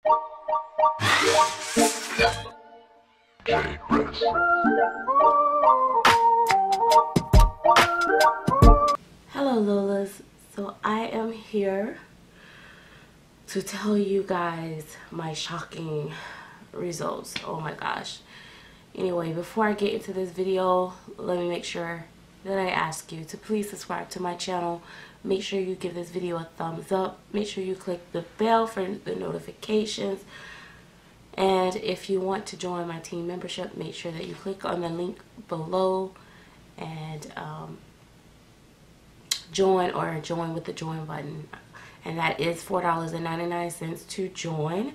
Hello Lolas, so I am here to tell you guys my shocking results. Oh my gosh. Anyway, before I get into this video, let me make sure that I ask you to please subscribe to my channel. Make sure you give this video a thumbs up. Make sure you click the bell for the notifications. And if you want to join my team membership, make sure that you click on the link below and join with the join button. And that is $4.99 to join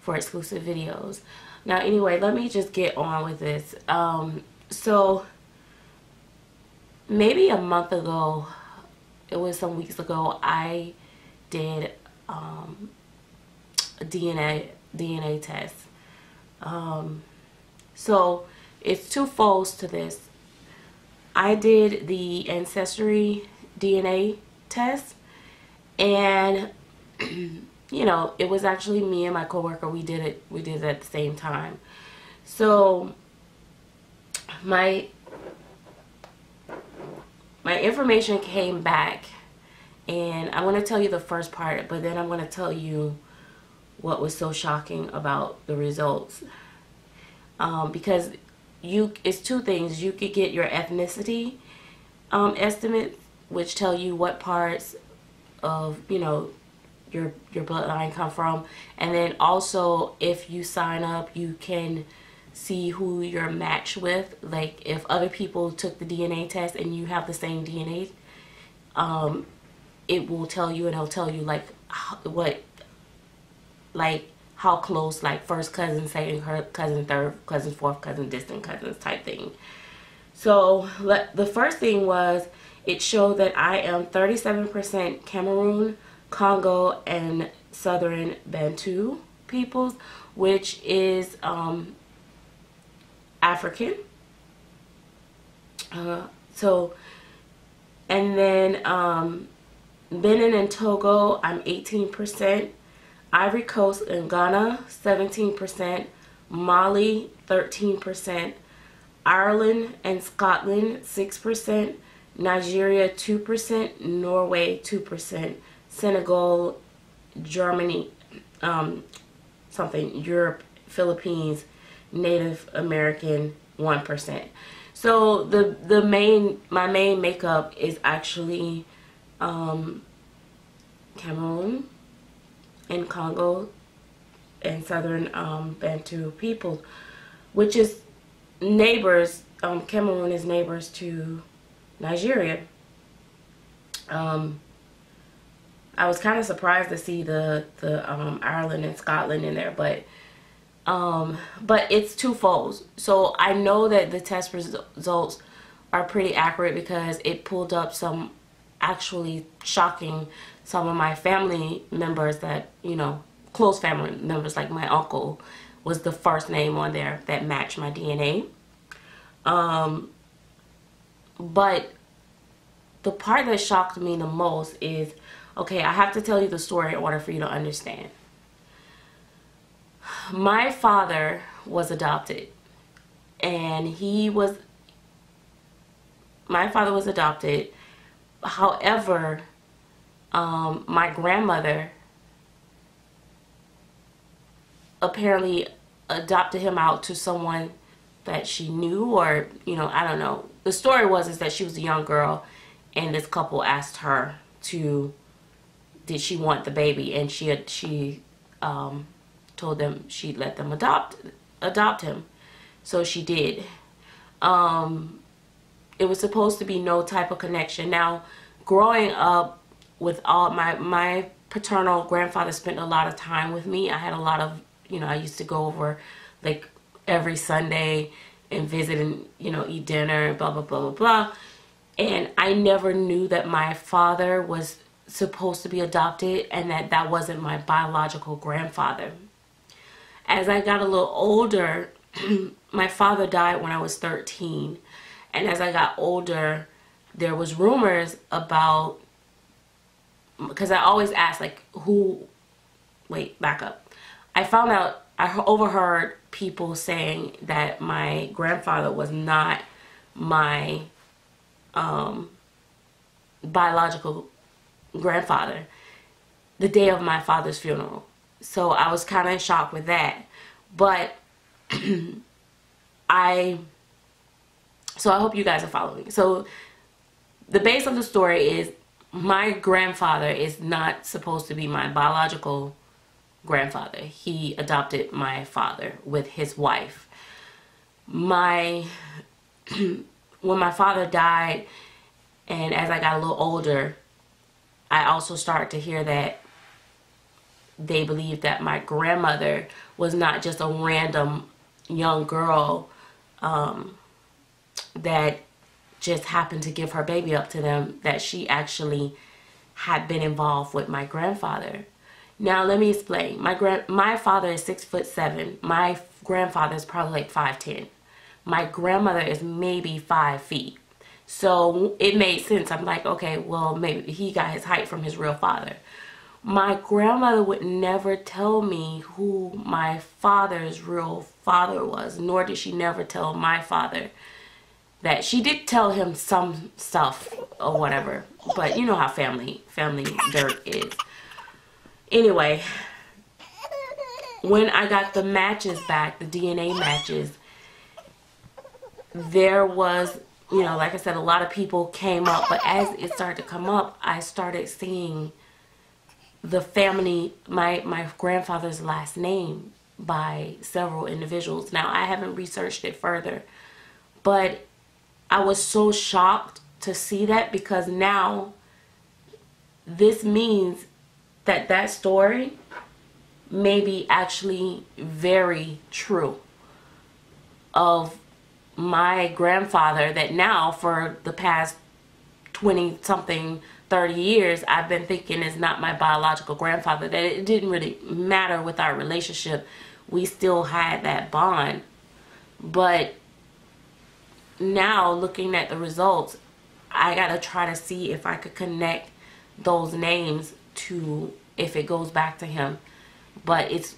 for exclusive videos. Now anyway, let me just get on with this. So maybe a month ago, it was some weeks ago, I did a DNA test. So it's twofold to this. I did the ancestry DNA test, and you know, it was actually me and my coworker. We did it at the same time. So my information came back, and I want to tell you the first part, but then I'm going to tell you what was so shocking about the results. Because it's two things. You could get your ethnicity estimates, which tell you what parts of, you know, your bloodline come from, and then also if you sign up, you can see who you're matched with. Like if other people took the DNA test and you have the same DNA, it will tell you, and it'll tell you like how close, like first cousin, second cousin, third cousin, fourth cousin, distant cousins type thing. So the first thing was, it showed that I am 37% Cameroon, Congo, and Southern Bantu peoples, which is African. And then Benin and Togo, I'm 18%. Ivory Coast and Ghana, 17%. Mali, 13%. Ireland and Scotland, 6%. Nigeria, 2%. Norway, 2%. Senegal, Germany, Europe, Philippines, Native American, 1%. So my main makeup is actually Cameroon and Congo and Southern Bantu people, which is neighbors. Cameroon is neighbors to Nigeria. I was kind of surprised to see the Ireland and Scotland in there, but it's twofold. So I know that the test results are pretty accurate because it pulled up some actually shocking, some of my family members that, you know, close family members, like my uncle was the first name on there that matched my DNA. But the part that shocked me the most is, okay, I have to tell you the story in order for you to understand. My father was adopted, and my father was adopted. However, my grandmother apparently adopted him out to someone that she knew, or, you know, I don't know. The story is that she was a young girl, and this couple asked her did she want the baby, and she told them she'd let them adopt him. So she did. It was supposed to be no type of connection. Now, growing up with all my paternal grandfather spent a lot of time with me. I had a lot of, you know, I used to go over like every Sunday and visit and, you know, eat dinner and blah, blah, blah, blah, blah. And I never knew that my father was supposed to be adopted and that wasn't my biological grandfather. As I got a little older, my father died when I was 13. And as I got older, there was rumors about, because I always asked, like, back up. I overheard people saying that my grandfather was not my biological grandfather the day of my father's funeral. So I was kind of in shock with that. But I hope you guys are following. So the base of the story is my grandfather is not supposed to be my biological grandfather. He adopted my father with his wife. When my father died, and as I got a little older, I also started to hear that they believed that my grandmother was not just a random young girl that just happened to give her baby up to them, that she actually had been involved with my grandfather. Now let me explain. My father is 6'7". My grandfather is probably like 5'10". My grandmother is maybe 5 feet. So it made sense. I'm like, okay, well, maybe he got his height from his real father. My grandmother would never tell me who my father's real father was, nor did she never tell my father that. She did tell him some stuff or whatever, but you know how family dirt is. Anyway, when I got the matches back, the DNA matches, there was, you know, like I said, a lot of people came up, but as it started to come up, I started seeing the family, my grandfather's last name by several individuals. Now, I haven't researched it further, but I was so shocked to see that, because now this means that that story may be actually very true of my grandfather, that now for the past 20 something 30 years I've been thinking is not my biological grandfather, that it didn't really matter with our relationship. We still had that bond. But now looking at the results, I gotta try to see if I could connect those names to, if it goes back to him. But it's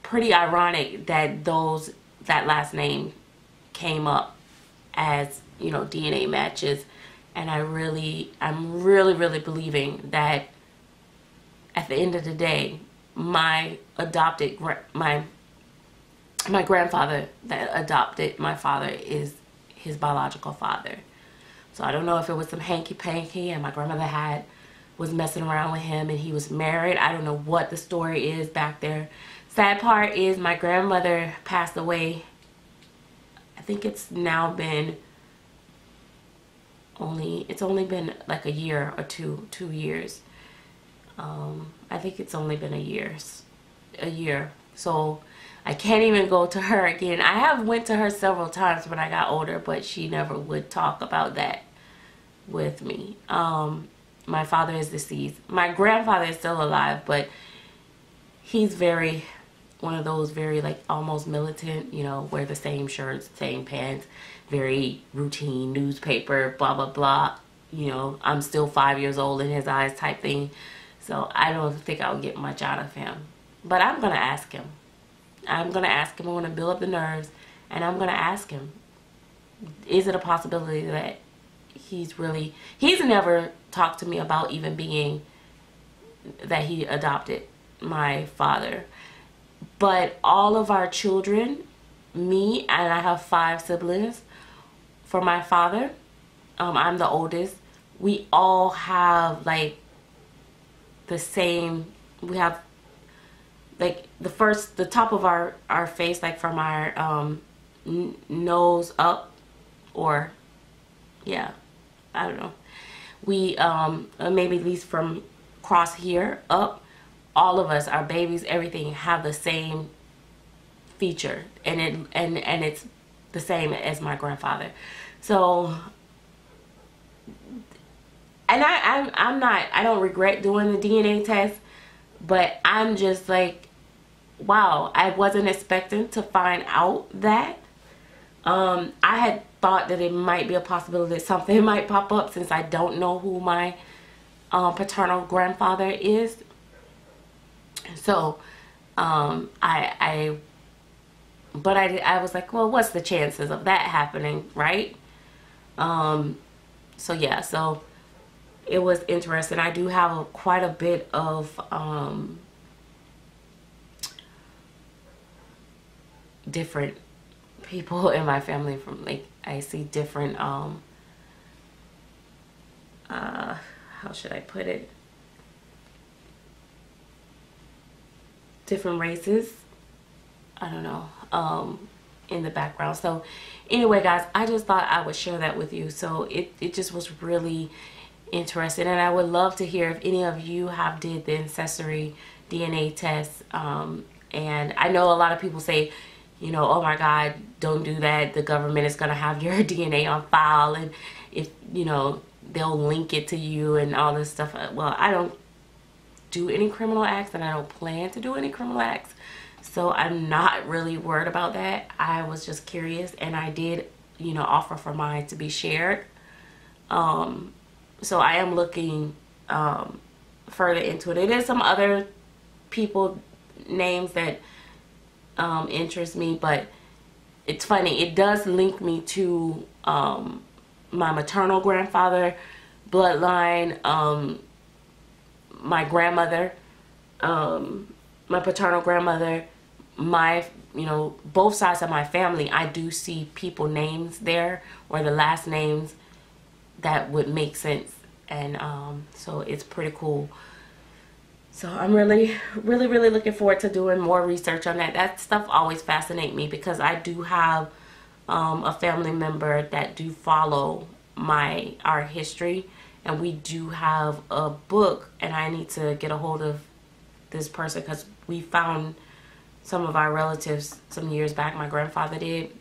pretty ironic that that last name came up as, you know, DNA matches. And I'm really believing that at the end of the day, my grandfather that adopted my father is his biological father. So I don't know if it was some hanky-panky and my grandmother was messing around with him and he was married. I don't know what the story is back there. Sad part is my grandmother passed away. I think it's now been it's only been like a year or 2 years. I think it's only been a year. So I can't even go to her again. I have went to her several times when I got older, but she never would talk about that with me. My father is deceased. My grandfather is still alive, but he's one of those very like almost militant, you know, wear the same shirts, same pants, very routine newspaper, blah, blah, blah. You know, I'm still 5 years old in his eyes type thing. So I don't think I'll get much out of him. But I'm going to ask him. I'm going to build up the nerves, and I'm going to ask him, is it a possibility that he's never talked to me about even being that he adopted my father. But all of our children, me, and I have 5 siblings for my father. I'm the oldest. We all have like the same, we have like the top of our face, like from our nose up, or yeah, I don't know. We maybe at least from across here up, all of us, our babies, everything have the same feature, and it's the same as my grandfather. So, and I don't regret doing the DNA test, but I'm just like, wow, I wasn't expecting to find out that. I had thought that it might be a possibility that something might pop up, since I don't know who my paternal grandfather is. So But I was like, well, what's the chances of that happening, right? So yeah, so it was interesting. I do have quite a bit of different people in my family from, like, I see different how should I put it, different races, I don't know, in the background. So anyway, guys, I just thought I would share that with you. So it just was really interesting, and I would love to hear if any of you have did the ancestry DNA test. And I know a lot of people say, you know, oh my God, don't do that. The government is going to have your DNA on file, and if, you know, they'll link it to you and all this stuff. Well, I don't do any criminal acts, and I don't plan to do any criminal acts. So I'm not really worried about that. I was just curious, and I did, you know, offer for mine to be shared. So I am looking further into it. It is some other people names that interest me, but it's funny, it does link me to my maternal grandfather bloodline, my grandmother, my paternal grandmother, my, you know, both sides of my family. I do see people names there, or the last names that would make sense. And so it's pretty cool. So I'm really looking forward to doing more research on that. That stuff always fascinates me, because I do have a family member that do follow our history, and we do have a book, and I need to get a hold of this person, because we found some of our relatives some years back. My grandfather did,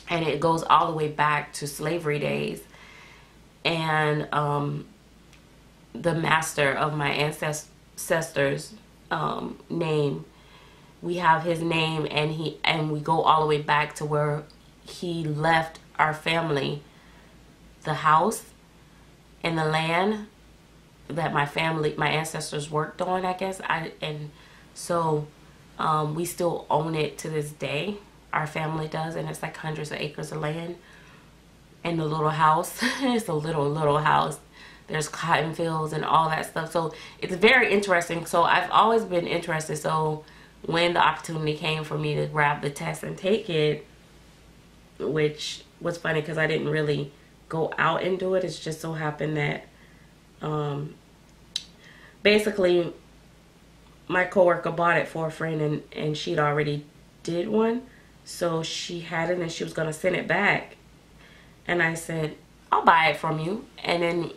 and it goes all the way back to slavery days. And the master of my ancestors' name, we have his name, and we go all the way back to where he left our family the house and the land that my ancestors worked on, I guess. So we still own it to this day. Our family does, and it's like hundreds of acres of land. And the little house, it's a little house. There's cotton fields and all that stuff. So it's very interesting. So I've always been interested. So when the opportunity came for me to grab the test and take it, which was funny because I didn't really go out and do it. It's just so happened that basically my coworker bought it for a friend, and she'd already did one. So she had it, and she was going to send it back. And I said, I'll buy it from you. And then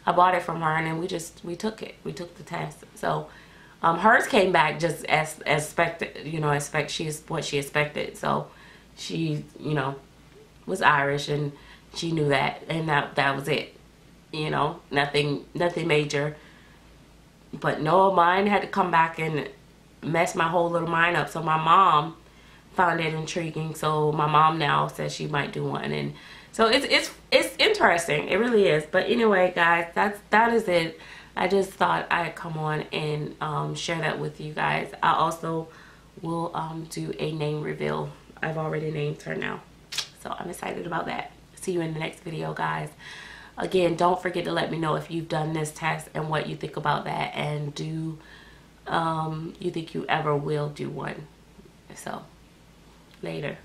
I bought it from her, and then we took it. We took the test. So hers came back just as expected, you know, she's what she expected. So she, you know, was Irish, and she knew that, and that was it. You know, nothing major. But no, mine had to come back and mess my whole little mind up. So my mom found it intriguing. So my mom now says she might do one, and so it's interesting. It really is. But anyway, guys, that is it. I just thought I'd come on and share that with you guys. I also will do a name reveal. I've already named her now, so I'm excited about that. See you in the next video, guys. Again, don't forget to let me know if you've done this test and what you think about that, and do you think you ever will do one. So later.